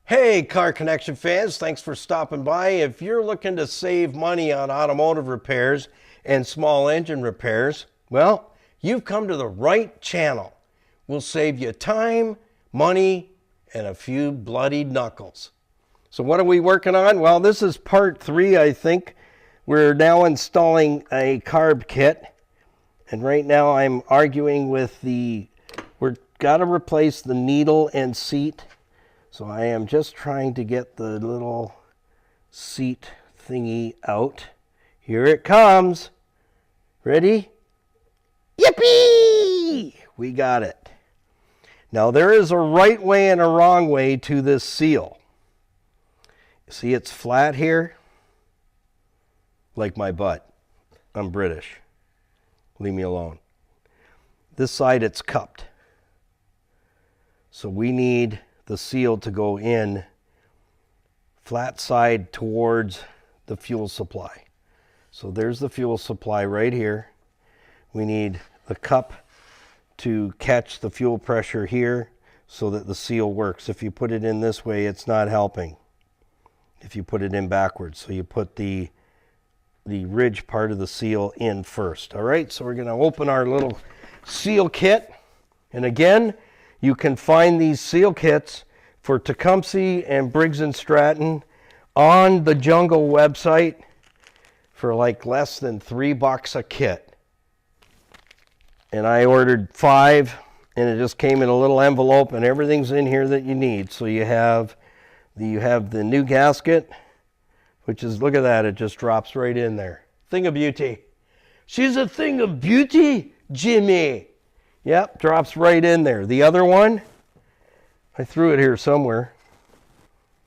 Hey, Car Connection fans, thanks for stopping by. If you're looking to save money on automotive repairs and small engine repairs, well, you've come to the right channel. We'll save you time, money, and a few bloody knuckles. So what are we working on? Well, this is part 3, I think. We're now installing a carb kit. And right now I'm arguing with we've got to replace the needle and seat. So I am just trying to get the little seat thingy out. Here it comes. Ready? Yippee! We got it. Now there is a right way and a wrong way to this seal. See, it's flat here, like my butt. I'm British. Leave me alone. This side it's cupped. So we need the seal to go in flat side towards the fuel supply. So there's the fuel supply right here. We need the cup to catch the fuel pressure here so that the seal works. If you put it in this way, it's not helping. If you put it in backwards, so you put the ridge part of the seal in first. All right, so we're going to open our little seal kit. And again, you can find these seal kits for Tecumseh and Briggs Stratton on the Jungle website for like less than $3 a kit. And I ordered 5, and it just came in a little envelope, and everything's in here that you need. So you have the new gasket, which is, look at that, it just drops right in there. Thing of beauty. She's a thing of beauty, Jimmy. Yep, drops right in there. The other one, I threw it here somewhere,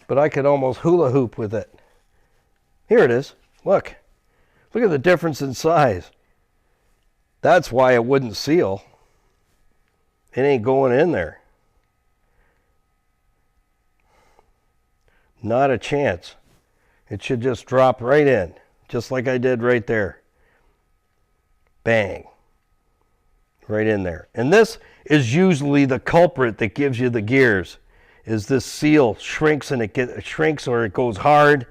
but I could almost hula hoop with it. Here it is. Look. Look at the difference in size. That's why it wouldn't seal. It ain't going in there. Not a chance. It should just drop right in, just like I did right there. Bang. Right in there. And this is usually the culprit that gives you the gears, is this seal shrinks, and it shrinks or it goes hard,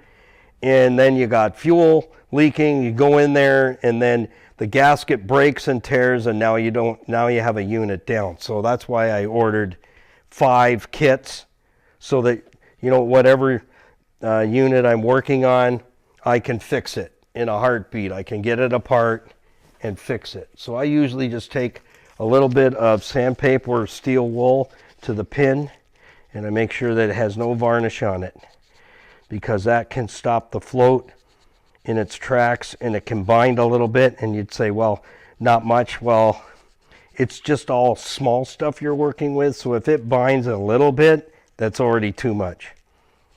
and then you got fuel leaking. You go in there, and then the gasket breaks and tears, and now you have a unit down. So that's why I ordered 5 kits, so that whatever unit I'm working on, I can fix it in a heartbeat. I can get it apart and fix it. So I usually just take a little bit of sandpaper or steel wool to the pin, and I make sure that it has no varnish on it, because that can stop the float in its tracks, and it can bind a little bit. And you'd say, well, not much. Well, it's just all small stuff you're working with, so if it binds a little bit, that's already too much.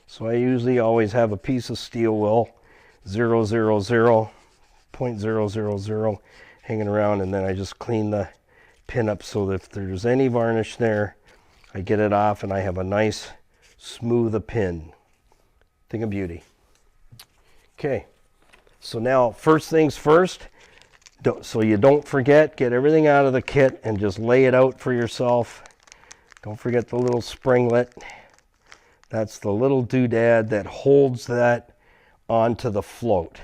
So I usually always have a piece of steel wool, 0.000 hanging around, and then I just clean the pin up so that if there's any varnish there, I get it off, and I have a nice smooth pin. Thing of beauty. Okay, so now first things first, so you don't forget, get everything out of the kit and just lay it out for yourself. Don't forget the little springlet. That's the little doodad that holds that onto the float.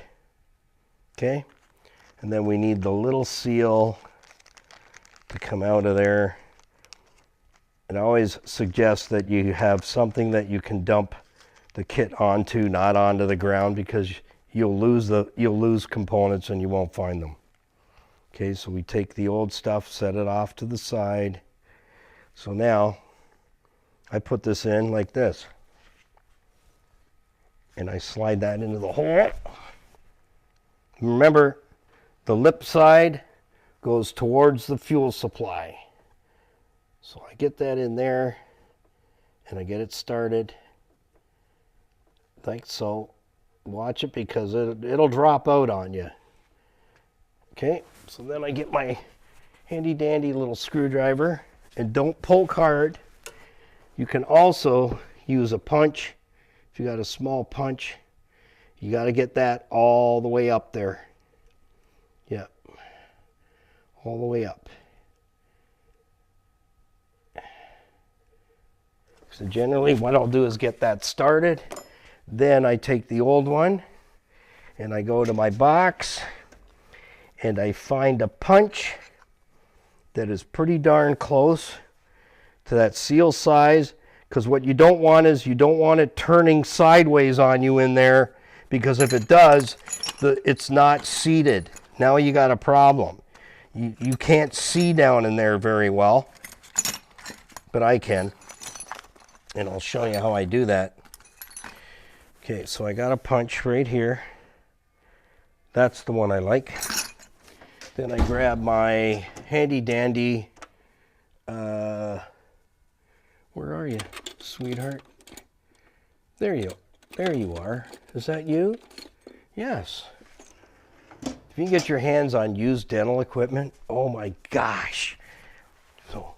Okay? And then we need the little seal to come out of there. And I always suggest that you have something that you can dump the kit onto, not onto the ground, because you'll lose components and you won't find them. Okay, so we take the old stuff, set it off to the side. So now I put this in like this, and I slide that into the hole. Remember, the lip side goes towards the fuel supply. So I get that in there, and I get it started like so. Watch it, because it'll drop out on you. Okay, so then I get my handy dandy little screwdriver, and don't poke hard. You can also use a punch. If you got a small punch, you got to get that all the way up there. Yep, all the way up. So generally what I'll do is get that started. Then I take the old one and I go to my box and I find a punch that is pretty darn close to that seal size, because what you don't want is you don't want it turning sideways on you in there, because if it does, it's not seated. Now you got a problem. You can't see down in there very well, but I can, and I'll show you how I do that. Okay, so I got a punch right here. That's the one I like. Then I grab my handy dandy, where are you, sweetheart? There you are. Is that you? Yes. If you can get your hands on used dental equipment, oh my gosh. So,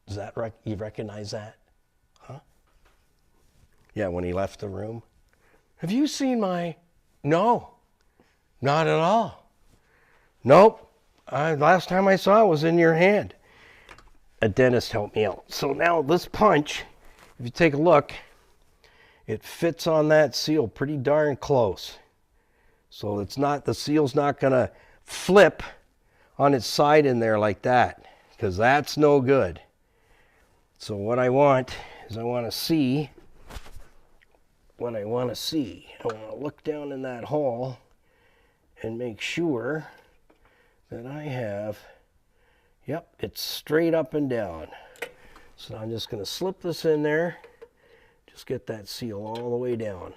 is that you recognize that? Huh? Yeah, when he left the room. Have you seen my? No, not at all. Nope. Last time I saw it was in your hand. A dentist helped me out. So now this punch, if you take a look, it fits on that seal pretty darn close. So it's not, the seal's not going to flip on its side in there like that, because that's no good. So what I want is I want to see what I want to see. I want to look down in that hole and make sure that I have, yep, it's straight up and down. So I'm just going to slip this in there, just get that seal all the way down.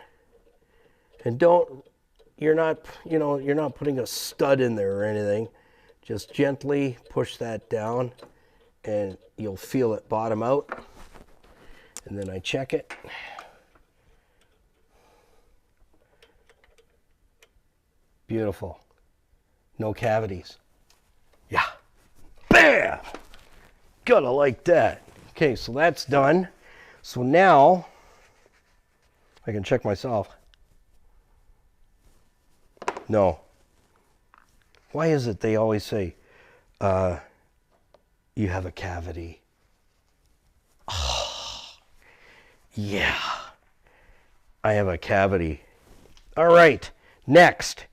And you're not putting a stud in there or anything. Just gently push that down and you'll feel it bottom out. And then I check it. Beautiful. No cavities. Yeah. Bam! Gotta like that. Okay, so that's done. So now I can check myself. No. Why is it they always say, you have a cavity? Oh, yeah. I have a cavity. All right, next.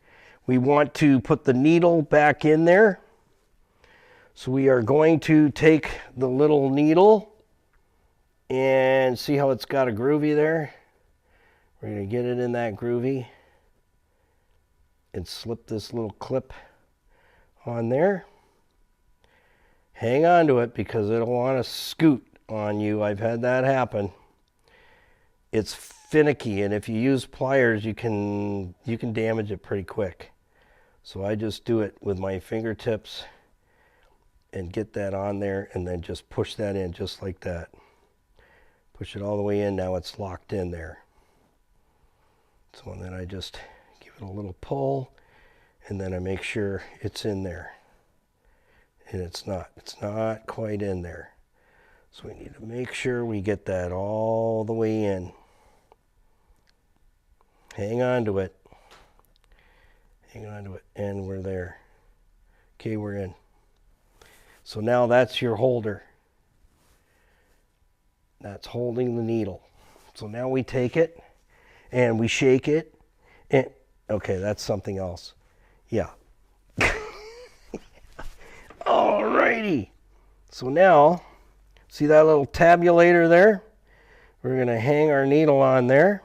We want to put the needle back in there. So we are going to take the little needle and see how it's got a groovy there. We're going to get it in that groovy and slip this little clip on there. Hang on to it because it'll want to scoot on you. I've had that happen. It's finicky, and if you use pliers, you can damage it pretty quick. So I just do it with my fingertips and get that on there and then just push that in just like that. Push it all the way in. Now it's locked in there. So then I just give it a little pull and then I make sure it's in there. And it's not quite in there. So we need to make sure we get that all the way in. Hang on to it. Hang on to it, and we're there. Okay, we're in. So now that's your holder. That's holding the needle. So now we take it, and we shake it, and, okay, that's something else. Yeah. Alrighty. So now, see that little tabulator there? We're going to hang our needle on there.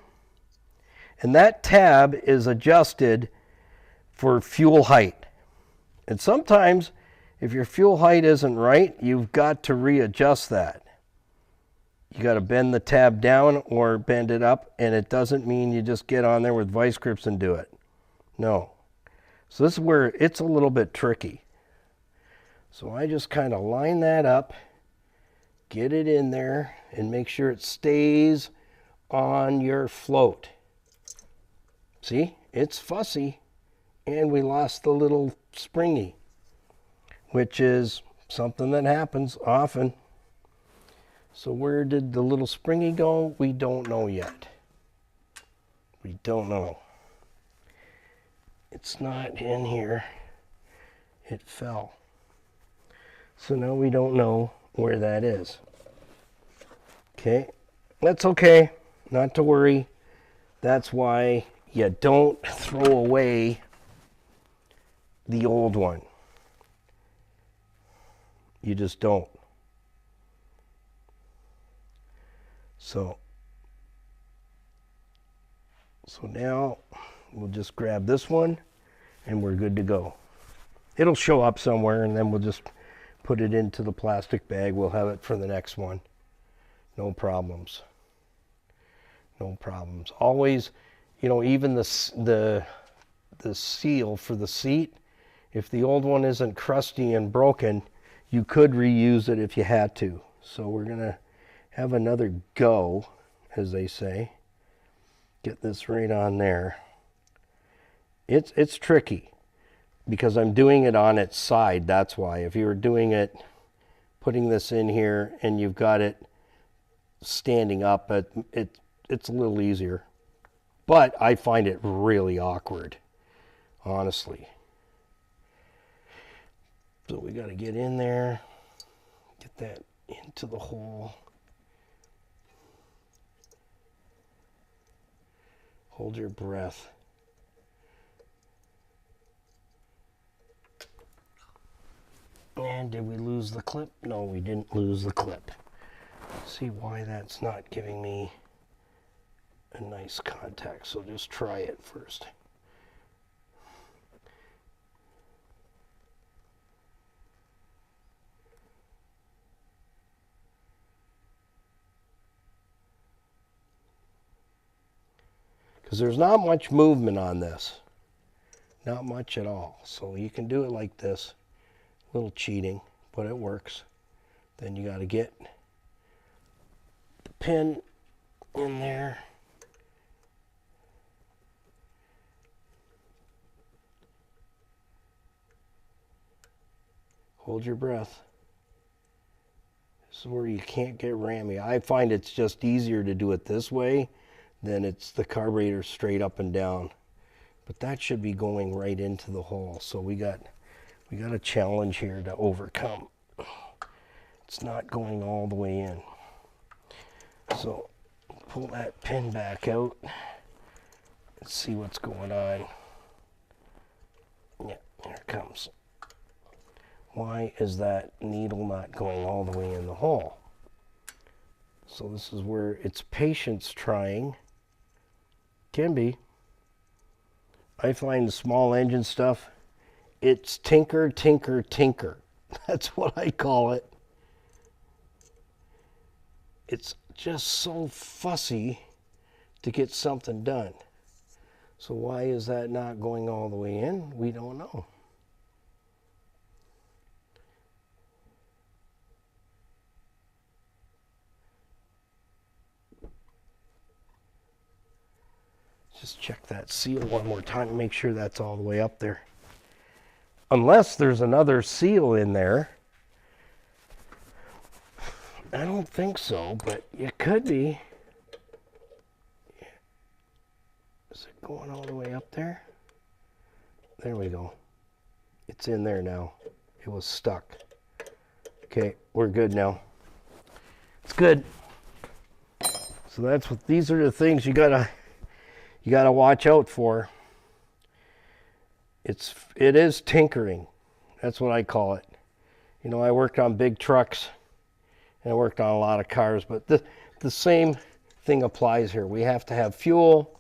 And that tab is adjusted for fuel height. And sometimes, if your fuel height isn't right, you've got to readjust that. You got to bend the tab down or bend it up, and it doesn't mean you just get on there with vice grips and do it. No. So this is where it's a little bit tricky. So I just kind of line that up, get it in there, and make sure it stays on your float. See, it's fussy, and we lost the little springy, which is something that happens often. So where did the little springy go? We don't know yet. We don't know. It's not in here. It fell. So now we don't know where that is. Okay, That's okay, not to worry. That's why you don't throw away the old one. You just don't. So now we'll just grab this one and we're good to go. It'll show up somewhere and then we'll just put it into the plastic bag. We'll have it for the next one. No problems. No problems. Always, you know, even the seal for the seat, if the old one isn't crusty and broken, you could reuse it if you had to. So we're going to have another go, as they say. Get this right on there. It's tricky because I'm doing it on its side. That's why. If you were doing it, putting this in here and you've got it standing up, it's a little easier. But I find it really awkward, honestly. So we got to get in there, get that into the hole. Hold your breath. And did we lose the clip? No, we didn't lose the clip. Let's see why that's not giving me a nice contact. So just try it first. Because there's not much movement on this. Not much at all. So you can do it like this. A little cheating, but it works. Then you got to get the pin in there. Hold your breath. This is where you can't get rammy. I find it's just easier to do it this way than it's the carburetor straight up and down. But that should be going right into the hole. So we got a challenge here to overcome. It's not going all the way in. So pull that pin back out. Let's see what's going on. Yeah, there it comes. Why is that needle not going all the way in the hole? So this is where it's patience trying. Can be. I find the small engine stuff, it's tinker, tinker, tinker. That's what I call it. It's just so fussy to get something done. So why is that not going all the way in? We don't know. Just check that seal one more time and make sure that's all the way up there. Unless there's another seal in there. I don't think so, but it could be. Is it going all the way up there? There we go. It's in there now. It was stuck. Okay, we're good now. It's good. So that's what these are the things you gotta watch out for. It is tinkering. That's what I call it. You know, I worked on big trucks and I worked on a lot of cars, but the same thing applies here. We have to have fuel.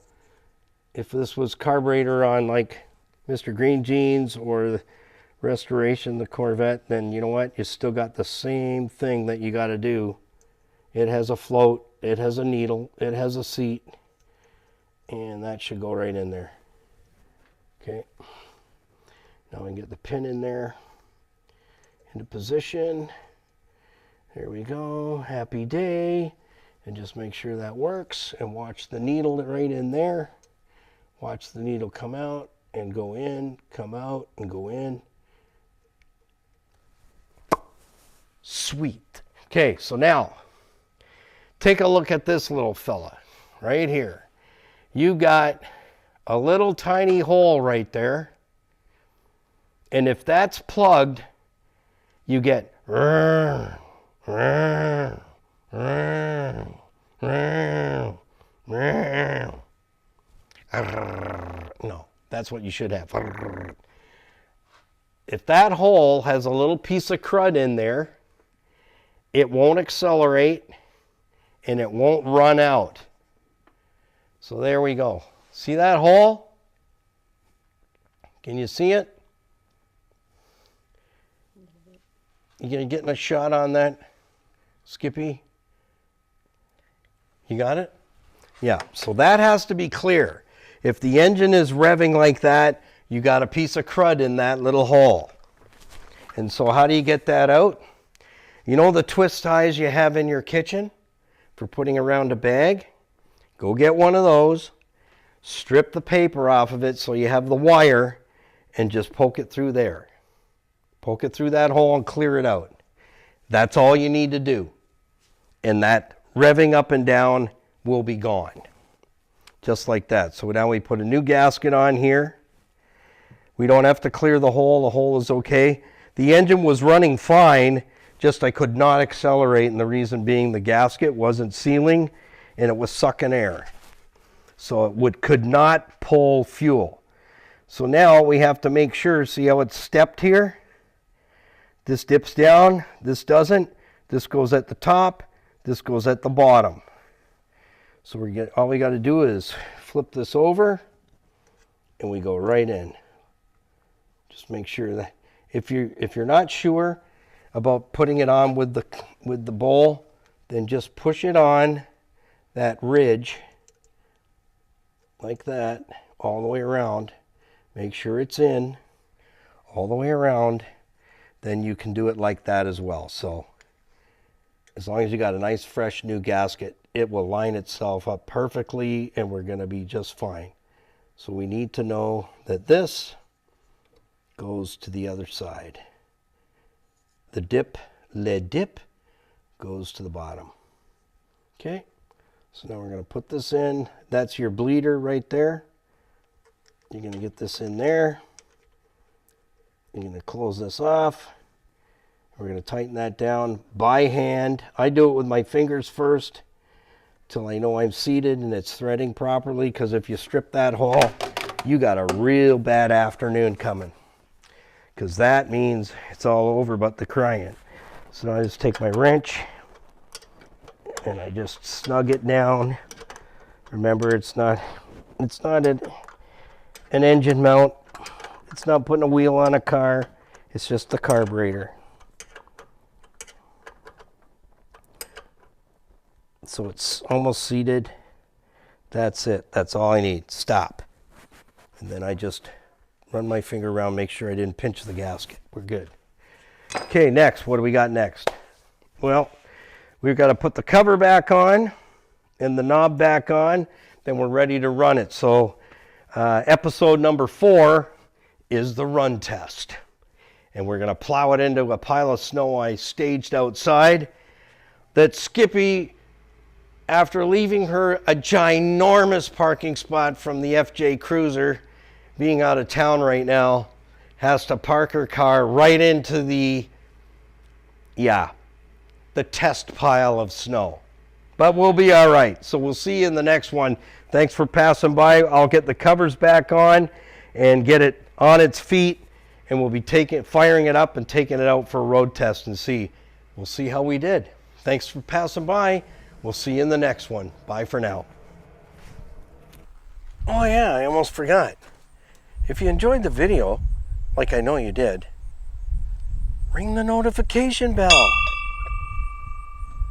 If this was carburetor on like Mr. Green Jeans or the Restoration, the Corvette, then you know what? You still got the same thing that you got to do. It has a float, it has a needle, it has a seat, and that should go right in there. Okay. Now we can get the pin in there, into position. There we go. Happy day. And just make sure that works and watch the needle right in there. Watch the needle come out and go in, come out and go in. Sweet. Okay, so now take a look at this little fella right here. You got a little tiny hole right there. And if that's plugged, you get No, that's what you should have. If that hole has a little piece of crud in there, it won't accelerate and it won't run out. So there we go. See that hole? Can you see it? You getting a shot on that, Skippy? You got it? Yeah, so that has to be clear. If the engine is revving like that, you got a piece of crud in that little hole. And so how do you get that out? You know the twist ties you have in your kitchen for putting around a bag? Go get one of those, strip the paper off of it so you have the wire, and just poke it through there. Poke it through that hole and clear it out. That's all you need to do. And that revving up and down will be gone. Just like that. So now we put a new gasket on here. We don't have to clear the hole is okay. The engine was running fine, just I could not accelerate, and the reason being the gasket wasn't sealing and it was sucking air. So it could not pull fuel. So now we have to make sure, see how it's stepped here? This dips down, this doesn't. This goes at the top, this goes at the bottom. So all we got to do is flip this over and we go right in. Just make sure that if you're not sure about putting it on with the bowl, then just push it on that ridge like that all the way around. Make sure it's in all the way around. Then you can do it like that as well. So as long as you got a nice fresh new gasket, it will line itself up perfectly and we're going to be just fine. So we need to know that this goes to the other side. The lead dip goes to the bottom. Okay, so now we're going to put this in. That's your bleeder right there. You're going to get this in there. You're going to close this off. We're going to tighten that down by hand. I do it with my fingers first till I know I'm seated and it's threading properly, because if you strip that hole, you got a real bad afternoon coming, because that means it's all over but the crying. So I just take my wrench and I just snug it down. Remember, it's not an engine mount. It's not putting a wheel on a car. It's just the carburetor. So it's almost seated. That's it. That's all I need. Stop. And then I just run my finger around, make sure I didn't pinch the gasket. We're good. Okay, next. What do we got next? Well, we've got to put the cover back on and the knob back on. Then we're ready to run it. So episode number 4 is the run test. And we're going to plow it into a pile of snow I staged outside that Skippy, after leaving her a ginormous parking spot from the FJ Cruiser, being out of town right now, has to park her car right into the test pile of snow. But we'll be all right. So we'll see you in the next one. Thanks for passing by. I'll get the covers back on and get it on its feet, and we'll be firing it up and taking it out for a road test and see. We'll see how we did. Thanks for passing by. We'll see you in the next one. Bye for now. Oh yeah, I almost forgot. If you enjoyed the video, like I know you did, ring the notification bell.